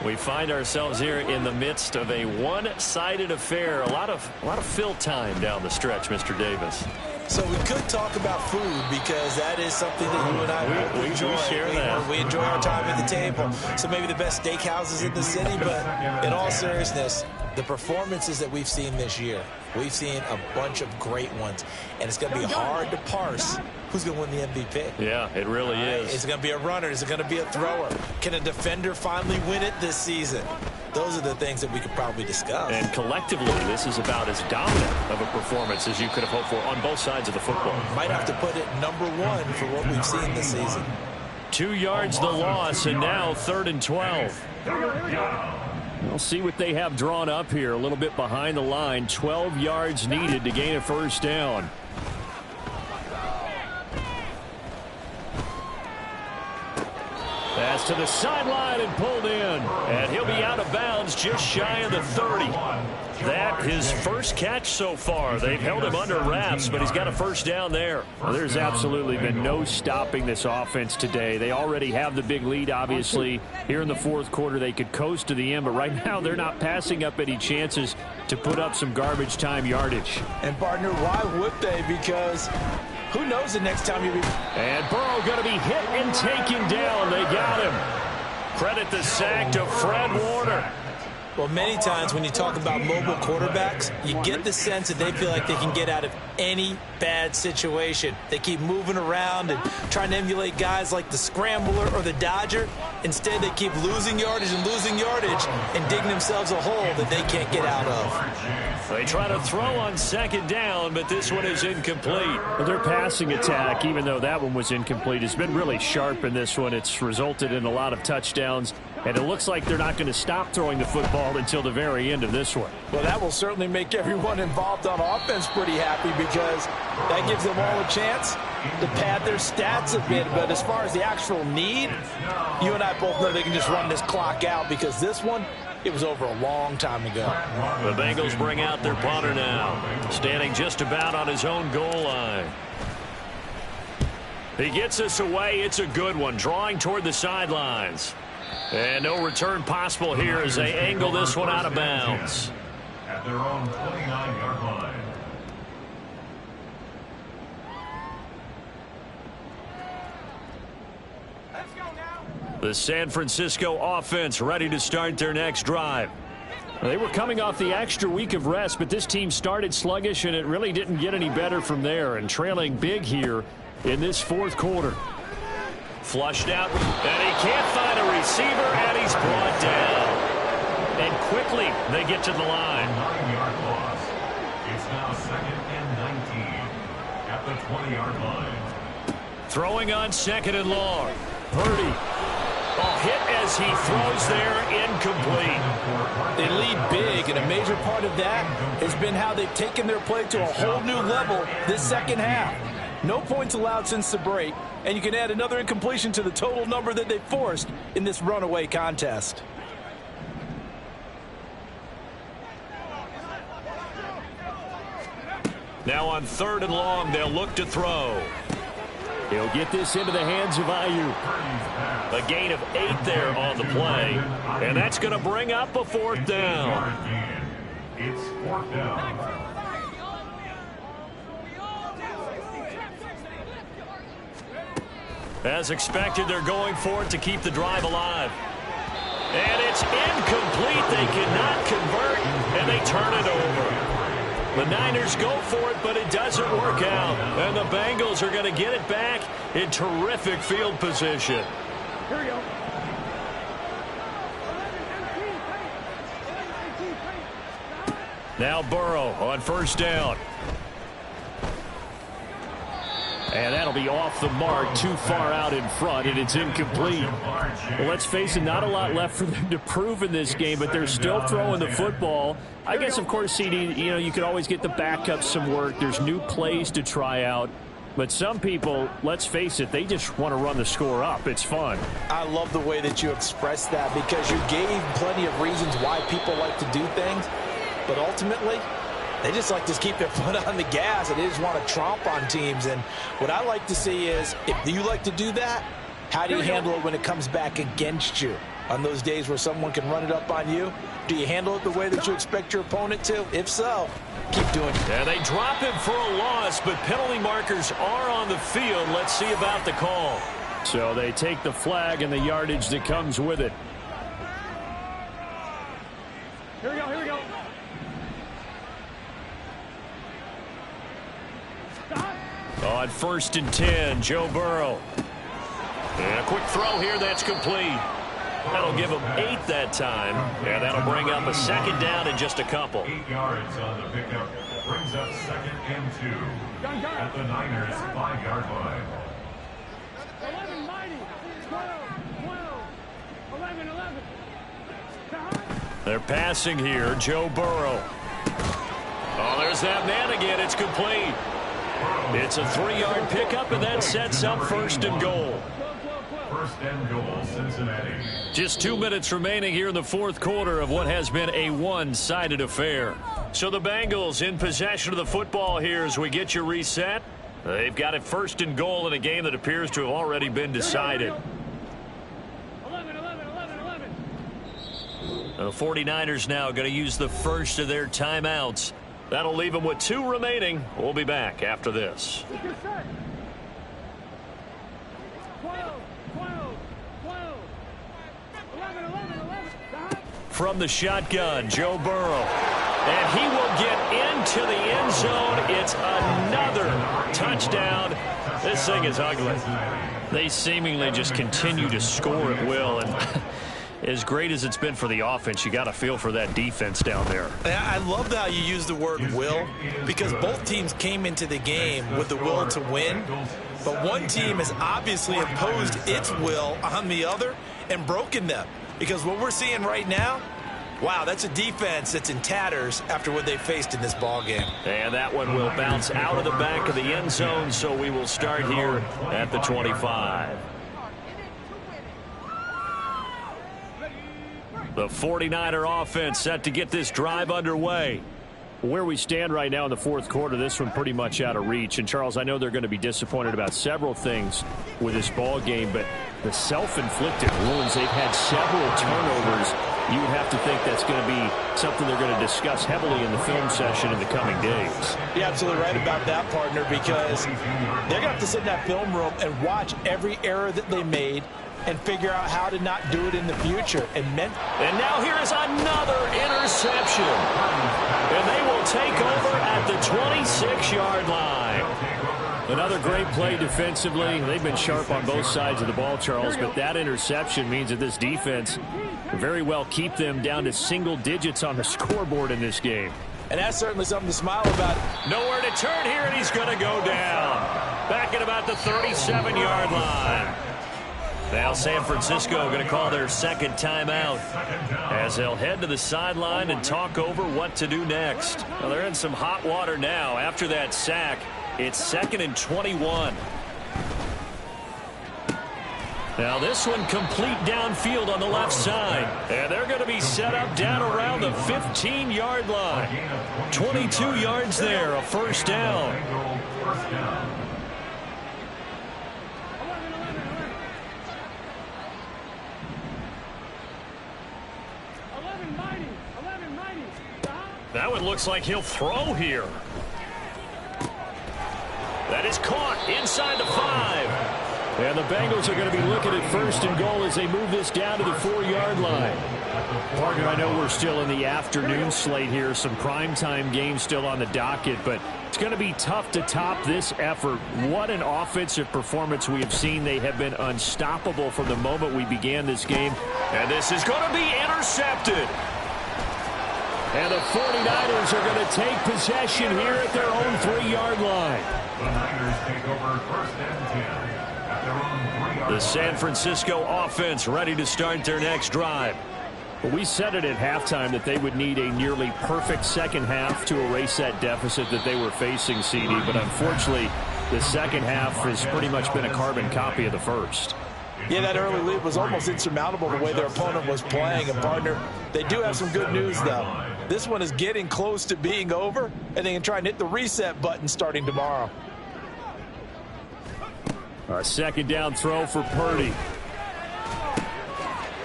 Speaker 2: We find ourselves here in the midst of a one-sided affair. A lot of fill time down the stretch, Mr. Davis.
Speaker 3: So we could talk about food because that is something that you and I
Speaker 2: we
Speaker 3: enjoy.
Speaker 2: share that.
Speaker 3: We enjoy our time at the table. So maybe the best steakhouses in the city, but in all seriousness, the performances that we've seen this year, we've seen a bunch of great ones, and it's going to be hard to parse who's going to win the MVP.
Speaker 2: Yeah, it really is.
Speaker 3: Is it going to be a runner? Is it going to be a thrower? Can a defender finally win it this season? Those are the things that we could probably discuss.
Speaker 2: And collectively, this is about as dominant of a performance as you could have hoped for on both sides of the football.
Speaker 3: Might have to put it #1 for what we've seen this season.
Speaker 2: 2 yards the loss, and now 3rd and 12. We'll see what they have drawn up here. A little bit behind the line. 12 yards needed to gain a first down. Pass to the sideline and pulled in. And he'll be out of bounds just shy of the 30. That his first catch so far. They've held him under wraps, but he's got a first down there.
Speaker 1: Well, there's absolutely been no stopping this offense today. They already have the big lead, obviously. Here in the fourth quarter, they could coast to the end, but right now they're not passing up any chances to put up some garbage time yardage.
Speaker 3: And, partner, why would they? Because who knows the next time you be...
Speaker 1: And Burrow going to be hit and taken down. They got him.
Speaker 2: Credit the sack to Fred Warner.
Speaker 3: Well, many times when you talk about mobile quarterbacks, you get the sense that they feel like they can get out of any bad situation. They keep moving around and trying to emulate guys like the Scrambler or the Dodger. Instead, they keep losing yardage and digging themselves a hole that they can't get out of.
Speaker 2: They try to throw on second down, but this one is incomplete.
Speaker 1: Well, their passing attack, even though that one was incomplete, has been really sharp in this one. It's resulted in a lot of touchdowns, and it looks like they're not going to stop throwing the football until the very end of this one.
Speaker 3: Well, that will certainly make everyone involved on offense pretty happy because that gives them all a chance to pad their stats a bit. But as far as the actual need, you and I both know they can just run this clock out because this one, it was over a long time ago.
Speaker 2: The Bengals bring out their punter now, standing just about on his own goal line. He gets us away. It's a good one, drawing toward the sidelines. And no return possible here as they angle this one out of bounds.
Speaker 4: At their own 29-yard line.
Speaker 2: The San Francisco offense ready to start their next drive.
Speaker 1: They were coming off the extra week of rest, but this team started sluggish, and it really didn't get any better from there, and trailing big here in this fourth quarter.
Speaker 2: Flushed out, and he can't find a receiver, and he's brought down. And quickly, they get to the line.
Speaker 4: 9-yard loss. It's now 2nd and 19 at the 20-yard line.
Speaker 2: Throwing on 2nd and long. Purdy. Hit as he throws there, incomplete.
Speaker 3: They lead big, and a major part of that has been how they've taken their play to a whole new level this second half. No points allowed since the break, and you can add another incompletion to the total number that they forced in this runaway contest.
Speaker 2: Now on 3rd and long, they'll look to throw.
Speaker 1: He'll get this into the hands of Ayuk.
Speaker 2: A gain of 8 there on the play, and that's going to bring up a 4th down.
Speaker 4: It's 4th down.
Speaker 2: As expected, they're going for it to keep the drive alive. And it's incomplete. They cannot convert, and they turn it over. The Niners go for it, but it doesn't work out. And the Bengals are going to get it back in terrific field position.
Speaker 5: Here we go.
Speaker 2: Now Burrow on 1st down.
Speaker 1: And that'll be off the mark, too far out in front, and it's incomplete. Well, let's face it, not a lot left for them to prove in this game, but they're still throwing the football. I guess, of course, CD, you could always get the backup some work. There's new plays to try out. But some people, let's face it, they just want to run the score up. It's fun.
Speaker 3: I love the way that you expressed that because you gave plenty of reasons why people like to do things. But ultimately, they just like to keep their foot on the gas and they just want to tromp on teams. And what I like to see is if you like to do that, how do you handle it when it comes back against you? On those days where someone can run it up on you, do you handle it the way that you expect your opponent to? If so, keep doing it.
Speaker 2: Yeah, they drop him for a loss, but penalty markers are on the field. Let's see about the call.
Speaker 1: So they take the flag and the yardage that comes with it.
Speaker 5: Here we go, here we go. Stop.
Speaker 2: On 1st and 10, Joe Burrow. And a quick throw here that's complete. That'll give him 8 that time, and that'll bring up a 2nd down in just a couple.
Speaker 4: 8 yards on the pickup. Brings up 2nd and 2 at the Niners' 5-yard line.
Speaker 5: 11 mighty. 12, 11, 11. Stop.
Speaker 2: They're passing here, Joe Burrow. Oh, there's that man again. It's complete. It's a 3-yard pickup, and that sets up 1st and goal.
Speaker 4: 1st and goal, Cincinnati.
Speaker 2: Just 2 minutes remaining here in the 4th quarter of what has been a one-sided affair. So the Bengals in possession of the football here as we get you reset. They've got it 1st and goal in a game that appears to have already been decided.
Speaker 5: 11, 11, 11, 11.
Speaker 2: The 49ers now going to use the first of their timeouts. That'll leave them with 2 remaining. We'll be back after this.
Speaker 5: Get set. 12, 12, 12. 11, 11, 11. Stop.
Speaker 2: From the shotgun, Joe Burrow. And he will get into the end zone. It's another touchdown. This thing is ugly. They seemingly just continue to score at will. And as great as it's been for the offense, you got to feel for that defense down there.
Speaker 3: I love how you use the word will because both teams came into the game with the will to win. But one team has obviously imposed its will on the other and broken them. Because what we're seeing right now, wow, that's a defense that's in tatters after what they faced in this ballgame.
Speaker 2: And that one will bounce out of the back of the end zone, so we will start here at the 25. The 49er offense set to get this drive underway.
Speaker 1: Where we stand right now in the 4th quarter, this one pretty much out of reach. And, Charles, I know they're going to be disappointed about several things with this ball game, but the self-inflicted wounds, they've had several turnovers. You would have to think that's going to be something they're going to discuss heavily in the film session in the coming days.
Speaker 3: You're absolutely right about that, partner, because they're going to have to sit in that film room and watch every error that they made and figure out how to not do it in the future. And
Speaker 2: now here is another interception. And they will take over at the 26-yard line.
Speaker 1: Another great play defensively. They've been sharp on both sides of the ball, Charles, but that interception means that this defense very well keep them down to single digits on the scoreboard in this game.
Speaker 3: And that's certainly something to smile about.
Speaker 2: Nowhere to turn here, and he's going to go down. Back at about the 37-yard line. Now San Francisco going to call their 2nd timeout as they'll head to the sideline and talk over what to do next. Well, they're in some hot water now after that sack. It's 2nd and 21. Now this one complete downfield on the left side. And they're going to be set up down around the 15-yard line. 22 yards there, a 1st down.
Speaker 5: 11 mighty. 11 mighty. Stop.
Speaker 2: That one looks like he'll throw here. That is caught inside the 5.
Speaker 1: And the Bengals are going to be looking at 1st and goal as they move this down to the 4-yard line. Partner, I know we're still in the afternoon slate here. Some primetime games still on the docket, but it's going to be tough to top this effort. What an offensive performance we have seen. They have been unstoppable from the moment we began this game.
Speaker 2: And this is going to be intercepted.
Speaker 1: And the 49ers are going to take possession here at their own 3-yard line.
Speaker 4: The Niners take over 1st and 10 at their own 3-yard line.
Speaker 2: The San Francisco offense ready to start their next drive.
Speaker 1: Well, we said it at halftime that they would need a nearly perfect second half to erase that deficit that they were facing, CD. But unfortunately, The second half has pretty much been a carbon copy of the first.
Speaker 3: Yeah, that early lead was almost insurmountable the way their opponent was playing. And, partner, they do have some good news, though. This one is getting close to being over, and they can try and hit the reset button starting tomorrow.
Speaker 1: A second down throw for Purdy.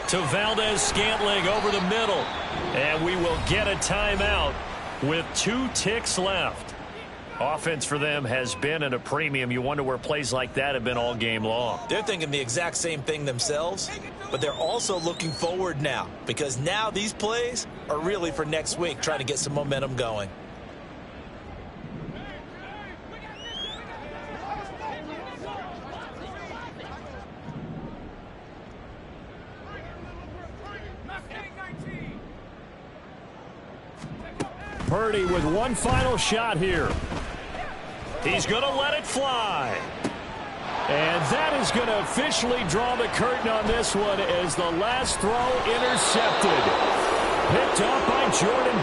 Speaker 2: To Valdez-Scantling over the middle. And we will get a timeout with 2 ticks left. Offense for them has been at a premium. You wonder where plays like that have been all game long.
Speaker 3: They're thinking the exact same thing themselves, but they're also looking forward now because now these plays are really for next week, trying to get some momentum going.
Speaker 1: Purdy with one final shot here.
Speaker 2: He's going to let it fly.
Speaker 1: And that is going to officially draw the curtain on this one as the last throw intercepted. Picked off by Jordan.